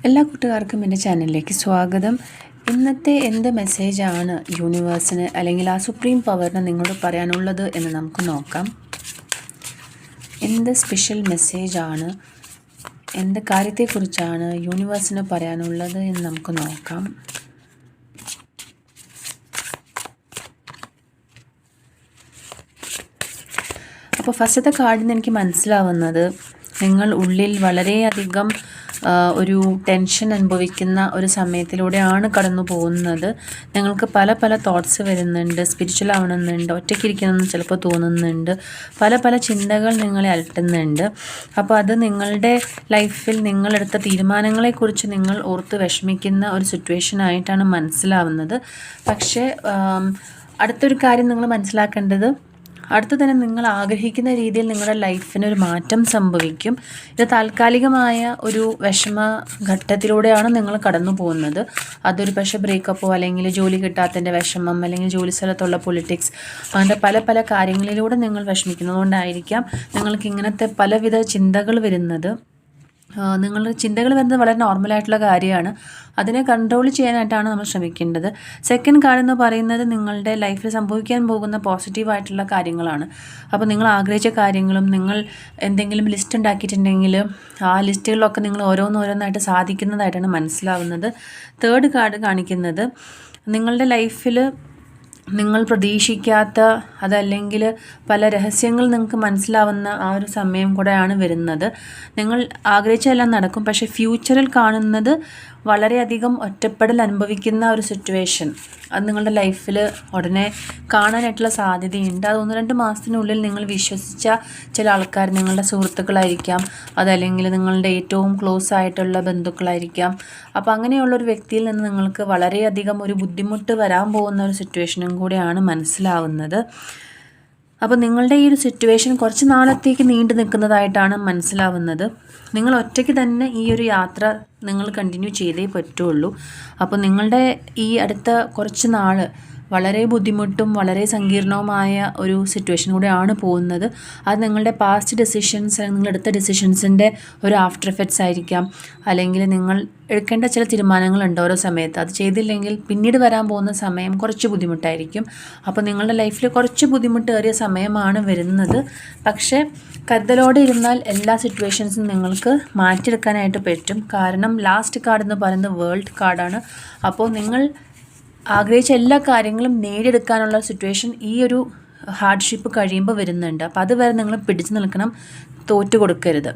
എല്ലാ കൂട്ടുകാർക്കും എൻ്റെ ചാനലിലേക്ക് സ്വാഗതം. ഇന്നത്തെ എന്ത് മെസ്സേജാണ് യൂണിവേഴ്സിന് അല്ലെങ്കിൽ ആ സുപ്രീം പവറിന് നിങ്ങളോട് പറയാനുള്ളത് എന്ന് നമുക്ക് നോക്കാം. എന്ത് സ്പെഷ്യൽ മെസ്സേജാണ്, എന്ത് കാര്യത്തെക്കുറിച്ചാണ് യൂണിവേഴ്സിന് പറയാനുള്ളത് എന്ന് നമുക്ക് നോക്കാം. അപ്പോൾ ഫസ്റ്റത്തെ കാർഡിൽ നിന്ന് എനിക്ക് മനസ്സിലാവുന്നത് നിങ്ങൾ ഉള്ളിൽ വളരെയധികം ഒരു ടെൻഷൻ അനുഭവിക്കുന്ന ഒരു സമയത്തിലൂടെയാണ് കടന്നു പോകുന്നത്. നിങ്ങൾക്ക് പല പല തോട്ട്സ് വരുന്നുണ്ട്, സ്പിരിച്വൽ ആവണമെന്നുണ്ട്, ഒറ്റയ്ക്കിരിക്കണമെന്ന് ചിലപ്പോൾ തോന്നുന്നുണ്ട്, പല പല ചിന്തകൾ നിങ്ങളെ അലട്ടുന്നുണ്ട്. അപ്പോൾ അത് നിങ്ങളുടെ ലൈഫിൽ നിങ്ങളെടുത്ത തീരുമാനങ്ങളെക്കുറിച്ച് നിങ്ങൾ ഓർത്ത് വിഷമിക്കുന്ന ഒരു സിറ്റുവേഷനായിട്ടാണ് മനസ്സിലാവുന്നത്. പക്ഷേ അടുത്തൊരു കാര്യം നിങ്ങൾ മനസ്സിലാക്കേണ്ടത്, അടുത്ത് തന്നെ നിങ്ങൾ ആഗ്രഹിക്കുന്ന രീതിയിൽ നിങ്ങളുടെ ലൈഫിനൊരു മാറ്റം സംഭവിക്കും. ഇത് താൽക്കാലികമായ ഒരു വിഷമ ഘട്ടത്തിലൂടെയാണ് നിങ്ങൾ കടന്നു പോകുന്നത്. അതൊരു പക്ഷേ ബ്രേക്കപ്പോ അല്ലെങ്കിൽ ജോലി കിട്ടാത്തതിൻ്റെ വിഷമം അല്ലെങ്കിൽ ജോലി സ്ഥലത്തുള്ള പൊളിറ്റിക്സ്, അങ്ങനത്തെ പല പല കാര്യങ്ങളിലൂടെ നിങ്ങൾ വിഷമിക്കുന്നതുകൊണ്ടായിരിക്കാം നിങ്ങൾക്ക് ഇങ്ങനത്തെ പലവിധ ചിന്തകൾ വരുന്നത്. നിങ്ങളുടെ ചിന്തകൾ വരുന്നത് വളരെ നോർമലായിട്ടുള്ള കാര്യമാണ്. അതിനെ കൺട്രോൾ ചെയ്യാനായിട്ടാണ് നമ്മൾ ശ്രമിക്കേണ്ടത്. സെക്കൻഡ് കാർഡ് എന്ന് പറയുന്നത് നിങ്ങളുടെ ലൈഫിൽ സംഭവിക്കാൻ പോകുന്ന പോസിറ്റീവായിട്ടുള്ള കാര്യങ്ങളാണ്. അപ്പോൾ നിങ്ങൾ ആഗ്രഹിച്ച കാര്യങ്ങളും നിങ്ങൾ എന്തെങ്കിലും ലിസ്റ്റ് ഉണ്ടാക്കിയിട്ടുണ്ടെങ്കിൽ ആ ലിസ്റ്റുകളിലൊക്കെ നിങ്ങൾ ഓരോന്നോരോന്നായിട്ട് സാധിക്കുന്നതായിട്ടാണ് മനസ്സിലാവുന്നത്. തേർഡ് കാർഡ് കാണിക്കുന്നത് നിങ്ങളുടെ ലൈഫിൽ നിങ്ങൾ പ്രതീക്ഷിക്കാത്ത അതല്ലെങ്കിൽ പല രഹസ്യങ്ങൾ നിങ്ങൾക്ക് മനസ്സിലാവുന്ന ആ ഒരു സമയം കൂടെയാണ് വരുന്നത്. നിങ്ങൾ ആഗ്രഹിച്ചെല്ലാം നടക്കും, പക്ഷേ ഫ്യൂച്ചറിൽ കാണുന്നത് വളരെയധികം ഒറ്റപ്പെടൽ അനുഭവിക്കുന്ന ഒരു സിറ്റുവേഷൻ അത് നിങ്ങളുടെ ലൈഫിൽ ഉടനെ കാണാനായിട്ടുള്ള സാധ്യതയുണ്ട്. അത് 1-2 മാസത്തിനുള്ളിൽ നിങ്ങൾ വിശ്വസിച്ച ചില ആൾക്കാർ നിങ്ങളുടെ സുഹൃത്തുക്കളായിരിക്കാം, അതല്ലെങ്കിൽ നിങ്ങളുടെ ഏറ്റവും ക്ലോസ് ആയിട്ടുള്ള ബന്ധുക്കളായിരിക്കാം. അപ്പോൾ അങ്ങനെയുള്ളൊരു വ്യക്തിയിൽ നിന്ന് നിങ്ങൾക്ക് വളരെയധികം ഒരു ബുദ്ധിമുട്ട് വരാൻ പോകുന്ന ഒരു സിറ്റുവേഷനും കൂടെയാണ് മനസ്സിലാവുന്നത്. അപ്പോൾ നിങ്ങളുടെ ഈ ഒരു സിറ്റുവേഷൻ കുറച്ച് നാളത്തേക്ക് നീണ്ടു നിൽക്കുന്നതായിട്ടാണ് മനസ്സിലാവുന്നത്. നിങ്ങൾ ഒറ്റയ്ക്ക് തന്നെ ഈ ഒരു യാത്ര നിങ്ങൾ കണ്ടിന്യൂ ചെയ്തേ പറ്റുള്ളൂ. അപ്പോൾ നിങ്ങളുടെ ഈ അടുത്ത കുറച്ച് നാൾ വളരെ ബുദ്ധിമുട്ടും വളരെ സങ്കീർണവുമായ ഒരു സിറ്റുവേഷൻ കൂടെയാണ് പോകുന്നത്. അത് നിങ്ങളുടെ പാസ്റ്റ് ഡെസിഷൻസ്, നിങ്ങളെടുത്ത ഡെസിഷൻസിൻ്റെ ഒരു ആഫ്റ്റർ എഫക്ട്സ് ആയിരിക്കാം, അല്ലെങ്കിൽ നിങ്ങൾ എടുക്കേണ്ട ചില തീരുമാനങ്ങളുണ്ട് ഓരോ സമയത്ത്. അത് ചെയ്തില്ലെങ്കിൽ പിന്നീട് വരാൻ പോകുന്ന സമയം കുറച്ച് ബുദ്ധിമുട്ടായിരിക്കും. അപ്പോൾ നിങ്ങളുടെ ലൈഫിൽ കുറച്ച് ബുദ്ധിമുട്ടേറിയ സമയമാണ് വരുന്നത്. പക്ഷേ കരുതലോടെ ഇരുന്നാൽ എല്ലാ സിറ്റുവേഷൻസും നിങ്ങൾക്ക് മാറ്റിയെടുക്കാനായിട്ട് പറ്റും. കാരണം ലാസ്റ്റ് കാർഡ് എന്ന് പറയുന്നത് വേൾഡ് കാർഡാണ്. അപ്പോൾ നിങ്ങൾ ആഗ്രഹിച്ച എല്ലാ കാര്യങ്ങളും നേടിയെടുക്കാനുള്ള സിറ്റുവേഷൻ ഈ ഒരു ഹാർഡ്ഷിപ്പ് കഴിയുമ്പോൾ വരുന്നുണ്ട്. അപ്പോൾ അതുവരെ നിങ്ങൾ പിടിച്ചു നിൽക്കണം, തോറ്റു കൊടുക്കരുത്.